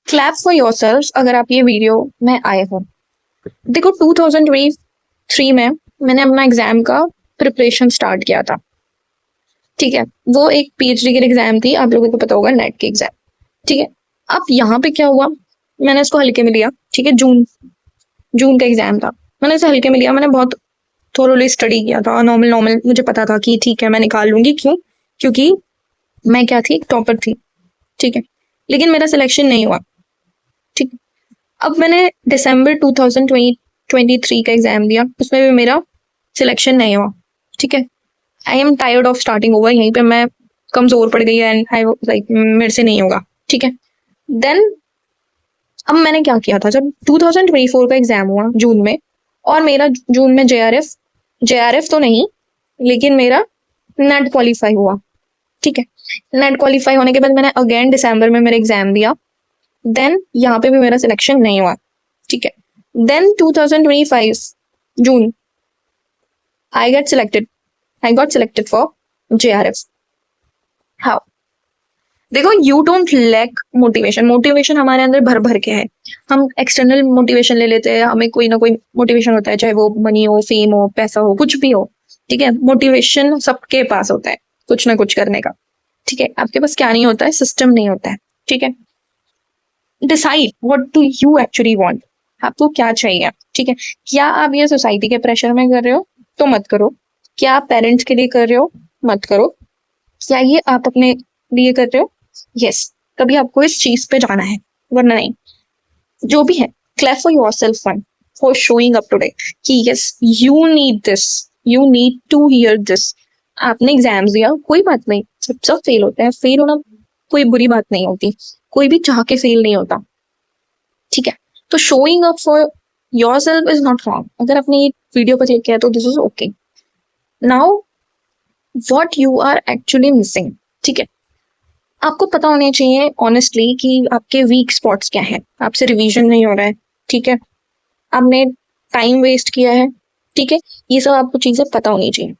Clap for yourself अगर आप ये वीडियो में आए हो। देखो 2023 में मैंने अपना एग्जाम का प्रिपरेशन स्टार्ट किया था। ठीक है, वो एक पीएचडी की एग्जाम थी, आप लोगों को पता होगा, नेट की एग्जाम। ठीक है, अब यहाँ पे क्या हुआ, मैंने इसको हल्के में लिया। ठीक है, जून का एग्जाम था, मैंने इसे हल्के में लिया। मैंने बहुत थोरोली स्टडी किया था, नॉर्मल नॉर्मल मुझे पता था कि ठीक है मैं निकाल लूंगी। क्यों? क्योंकि मैं क्या थी, टॉपर थी। ठीक है, लेकिन मेरा सिलेक्शन नहीं हुआ। ठीक, अब मैंने दिसंबर 2023 का एग्जाम दिया, उसमें भी मेरा सिलेक्शन नहीं हुआ। ठीक है, I am tired of starting over, यहीं पे मैं कमजोर पड़ गई एंड आई लाइक मेरे से नहीं होगा। ठीक है, देन अब मैंने क्या किया था, जब 2024 का एग्जाम हुआ जून में, और मेरा जून में जेआरएफ तो नहीं, लेकिन मेरा नेट क्वालिफाई हुआ। ठीक है, नेट क्वालिफाई होने के बाद मैंने अगेन दिसंबर में मेरा एग्जाम दिया। देन यहाँ पे भी मेरा सिलेक्शन नहीं हुआ। ठीक है, then 2025 June I got selected for JRF। How? देखो, यू डोंट लैक मोटिवेशन हमारे अंदर भर भर के है। हम एक्सटर्नल मोटिवेशन ले लेते हैं, हमें कोई ना कोई मोटिवेशन होता है, चाहे वो मनी हो, फेम हो, पैसा हो, कुछ भी हो। ठीक है, मोटिवेशन सबके पास होता है कुछ ना कुछ करने का। ठीक है, आपके पास क्या नहीं होता है, सिस्टम नहीं होता है। ठीक है, decide what do you actually want, आपको क्या चाहिए। ठीक है, क्या आप ये सोसाइटी के प्रेशर में कर रहे हो तो मत करो, क्या आप पेरेंट्स के लिए कर रहे हो, मत करो, क्या ये आप अपने लिए कर रहे हो, यस, कभी आपको इस चीज पे जाना है, वरना नहीं। जो भी है, clap for yourself one for showing up today कि yes you need this, you need to hear this. आपने एग्जाम्स दिया, कोई बात नहीं, सब फेल होते हैं, फेल होना कोई बुरी बात नहीं होती, कोई भी चाह के फेल नहीं होता। ठीक है, तो showing up for yourself is not wrong. अगर आपने ये वीडियो पर क्लिक किया तो this is okay. Now what you are actually missing. ठीक है, आपको पता होना चाहिए ऑनेस्टली कि आपके वीक स्पॉट्स क्या है। आपसे रिवीजन नहीं हो रहा है, ठीक है, आपने टाइम वेस्ट किया है। ठीक है, ये सब आपको चीजें पता होनी चाहिए।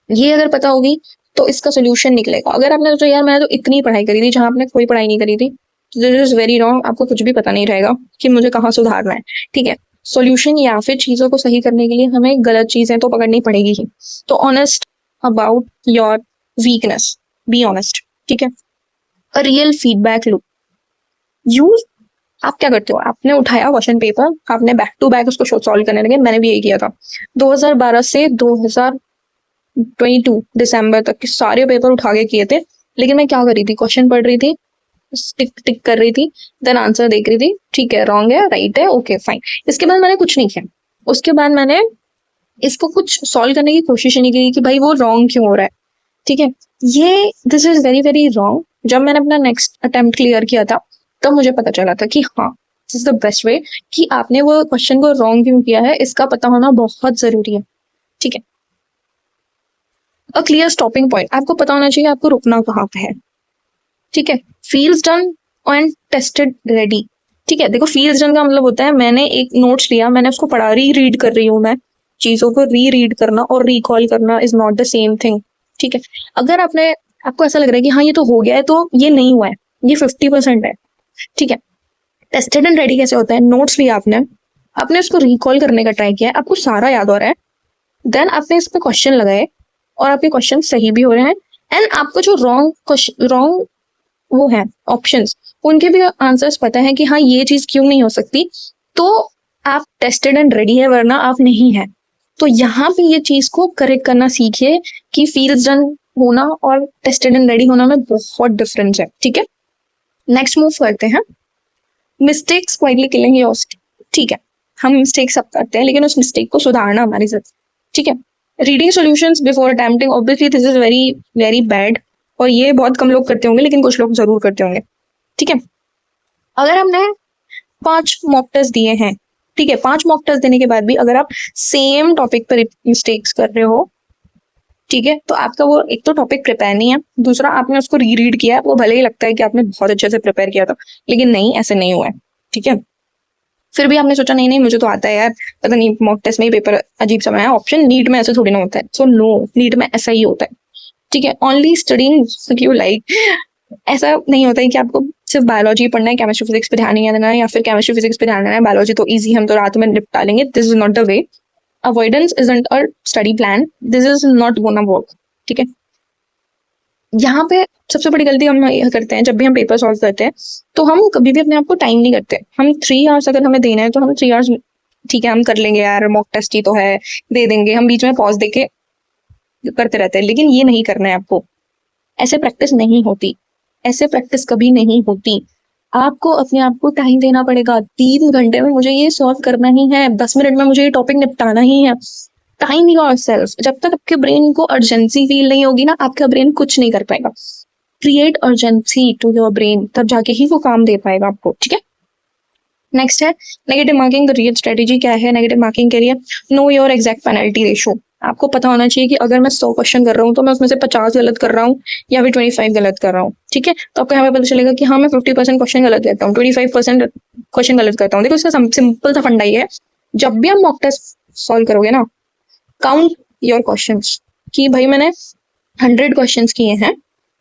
ये अगर पता होगी तो इसका सोल्यूशन निकलेगा। अगर आपने सोचा यार मैंने तो इतनी पढ़ाई करी थी, जहां आपने कोई पढ़ाई नहीं करी थी, दिस इज वेरी रॉन्ग। आपको कुछ भी पता नहीं रहेगा कि मुझे कहाँ सुधारना है। ठीक है, सोल्यूशन या फिर चीजों को सही करने के लिए हमें गलत चीजें तो पकड़नी पड़ेगी ही। तो honest about your weakness, be honest. ठीक है, a real feedback loop use. आप क्या करते हो, आपने उठाया क्वेश्चन पेपर, आपने बैक टू बैक उसको सॉल्व करने लगे। मैंने भी यही किया था। 2012 से 2022 दिसंबर तक के सारे पेपर उठा के किए थे। लेकिन मैं क्या कर रही थी, क्वेश्चन पढ़ रही थी, टिक टिक कर रही थी, देन आंसर देख रही थी। ठीक है, रॉन्ग है, राइट है, ओके फाइन। इसके बाद मैंने कुछ नहीं किया। उसके बाद मैंने इसको कुछ सॉल्व करने की कोशिश ही नहीं की कि भाई वो रॉन्ग क्यों हो रहा है। ठीक है, ये this is very very wrong. जब मैंने अपना नेक्स्ट अटेम्प्ट क्लियर किया था तब मुझे पता चला था कि हाँ, this is the best way, कि आपने वो क्वेश्चन को रॉन्ग क्यों किया है इसका पता होना बहुत जरूरी है। ठीक है, अ क्लियर स्टॉपिंग पॉइंट, आपको पता होना चाहिए आपको रुकना कहाँ पे है। ठीक है, feels done and tested ready. ठीक है, देखो फील्स डन का मतलब होता है मैंने एक नोट्स लिया, मैंने उसको पढ़ा, रीड कर रही हूँ मैं। चीजों को रीड करना और रिकॉल करना is not the same thing. ठीक है, अगर आपको ऐसा लग रहा है कि हाँ ये तो हो गया है, तो ये नहीं हुआ है, ये 50% है। ठीक है, टेस्टेड एंड रेडी कैसे होता है, नोट्स लिया आपने उसको रिकॉल करने का ट्राई किया, आपको सारा याद हो रहा है, देन आपने इस पे क्वेश्चन लगाए और आपके क्वेश्चन सही भी हो रहे हैं, एंड आपको जो रॉन्ग वो है ऑप्शंस, उनके भी आंसर्स पता है कि हाँ ये चीज क्यों नहीं हो सकती, तो आप टेस्टेड एंड रेडी है, वरना आप नहीं है। तो यहाँ पे ये चीज को करेक्ट करना सीखिए कि फील्स डन होना और टेस्टेड एंड रेडी होना में बहुत डिफरेंस है। ठीक है, नेक्स्ट मूव करते हैं, मिस्टेक्स क्वाइटली किलिंग योर। ठीक है, हम मिस्टेक सब करते हैं, लेकिन उस मिस्टेक को सुधारना हमारी जरूरत। ठीक है, reading solutions before attempting, obviously this is very very bad, और ये बहुत कम लोग करते होंगे, लेकिन कुछ लोग जरूर करते होंगे। ठीक है, अगर हमने 5 मॉक टेस्ट दिए हैं, ठीक है, 5 मॉक टेस्ट देने के बाद भी अगर आप सेम टॉपिक पर मिस्टेक्स कर रहे हो, ठीक है, तो आपका वो एक तो टॉपिक प्रिपेयर नहीं है, दूसरा आपने उसको रीड किया है, वो भले ही लगता है कि आपने बहुत अच्छे से प्रिपेयर किया था, लेकिन नहीं, ऐसे नहीं हुआ है। ठीक है, फिर भी आपने सोचा नहीं नहीं मुझे तो आता है यार, पता नहीं मॉक टेस्ट में ही पेपर अजीब सा बनाया, ऑप्शन नीट में ऐसे थोड़ी ना होता है। सो नो, नीट में ऐसा ही होता है। ठीक है, ओनली स्टडीइंग यू लाइक, ऐसा नहीं होता है कि आपको सिर्फ बायोलॉजी पढ़ना है, केमिस्ट्री फिजिक्स पे ध्यान नहीं देना है, या फिर केमिस्ट्री फिजिक्स पे ध्यान देना है, बायोलॉजी तो ईजी हम तो रात में निपटा लेंगे, this is not the way. Avoidance isn't a study plan, this is not gonna work. ठीक है, यहाँ पे सबसे बड़ी गलती हम यह करते हैं, जब भी हम पेपर सॉल्व करते हैं तो हम कभी भी अपने आप को टाइम नहीं करते। हम 3 आवर्स अगर हमें देना है तो हम 3 आवर्स, ठीक है हम कर लेंगे यार, मॉक टेस्ट ही तो है, दे देंगे, हम बीच में पॉज देके करते रहते हैं, लेकिन ये नहीं करना है आपको। ऐसे प्रैक्टिस नहीं होती, ऐसे प्रैक्टिस कभी नहीं होती। आपको अपने आप को टाइम देना पड़ेगा, 3 घंटे में मुझे ये सॉल्व करना ही है, 10 मिनट में मुझे ये टॉपिक निपटाना ही है। Time yourself. जब तक आपके ब्रेन को अर्जेंसी फील नहीं होगी ना, आपका ब्रेन कुछ नहीं कर पाएगा। Create urgency to your brain, तब जाके ही वो काम दे पाएगा आपको। ठीक है, नेक्स्ट है negative marking. The real strategy क्या है नेगेटिव मार्किंग के लिए? Know your exact penalty ratio. आपको पता होना चाहिए कि अगर मैं 100 क्वेश्चन कर रहा हूँ तो मैं उसमें से 50 गलत कर रहा हूँ या फिर 25 गलत कर रहा हूँ। ठीक है, तो आपको यहाँ पे पता चलेगा कि हाँ मैं 50% क्वेश्चन गलत करता हूँ, 25% क्वेश्चन गलत करता हूँ। देखो इसका सिंपल सा फंडा ये है, जब भी आप मॉक टेस्ट सॉल्व करोगे ना, काउंट योर क्वेश्चंस कि भाई मैंने 100 क्वेश्चंस किए हैं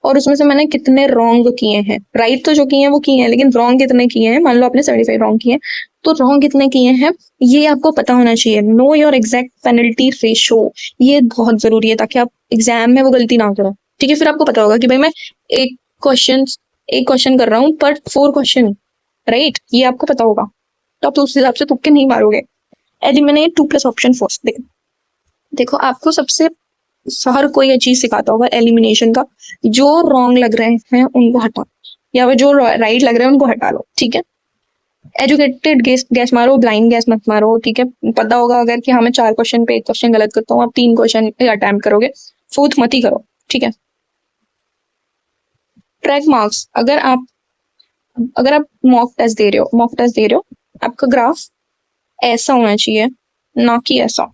और उसमें से मैंने कितने रॉन्ग किए हैं। राइट तो जो किए हैं वो किए हैं, लेकिन रॉन्ग कितने किए हैं? मान लो आपने 75 रॉन्ग किए हैं, तो रॉन्ग कितने किए हैं ये आपको पता होना चाहिए। Know your exact penalty ratio, ये बहुत जरूरी है ताकि आप एग्जाम में वो गलती ना करो। ठीक है, फिर आपको पता होगा कि भाई मैं एक क्वेश्चन कर रहा हूँ पर 4 क्वेश्चन, राइट, ये आपको पता होगा, तो आप उस हिसाब से तुक्के नहीं मारोगे। Eliminate 2+ option first. देखो आपको सबसे हर कोई ये चीज सिखाता होगा एलिमिनेशन का, जो रॉन्ग लग रहे हैं उनको हटा, या फिर जो राइट लग रहे हैं उनको हटा लो। ठीक है, एजुकेटेड गैस मारो, ब्लाइंड गैस मत मारो। ठीक है, पता होगा अगर कि हाँ मैं 4 क्वेश्चन पे 1 क्वेश्चन गलत करता हूँ, आप 3 क्वेश्चन अटेम्प्ट करोगे, 4th मत ही करो। ठीक है, ट्रैक मार्क्स। अगर आप मॉक टेस्ट दे रहे हो, आपका ग्राफ ऐसा होना चाहिए, ना कि ऐसा।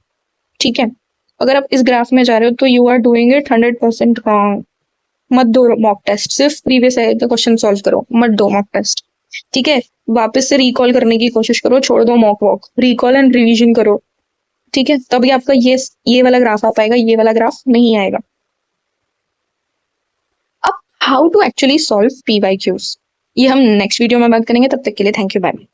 ठीक है, अगर आप इस ग्राफ में जा रहे हो तो you are doing it 100% wrong. मत दो मॉक टेस्ट, सिर्फ प्रीवियस क्वेश्चन सॉल्व करो, मत दो मॉक टेस्ट। ठीक है, वापस से रिकॉल करने की कोशिश करो, छोड़ दो mock walk, recall and revision करो। ठीक है, तभी आपका ये वाला ग्राफ आ पाएगा, ये वाला ग्राफ नहीं आएगा। अब how to actually solve PYQs, ये हम नेक्स्ट वीडियो में बात करेंगे। तब तक के लिए थैंक यू, बाय।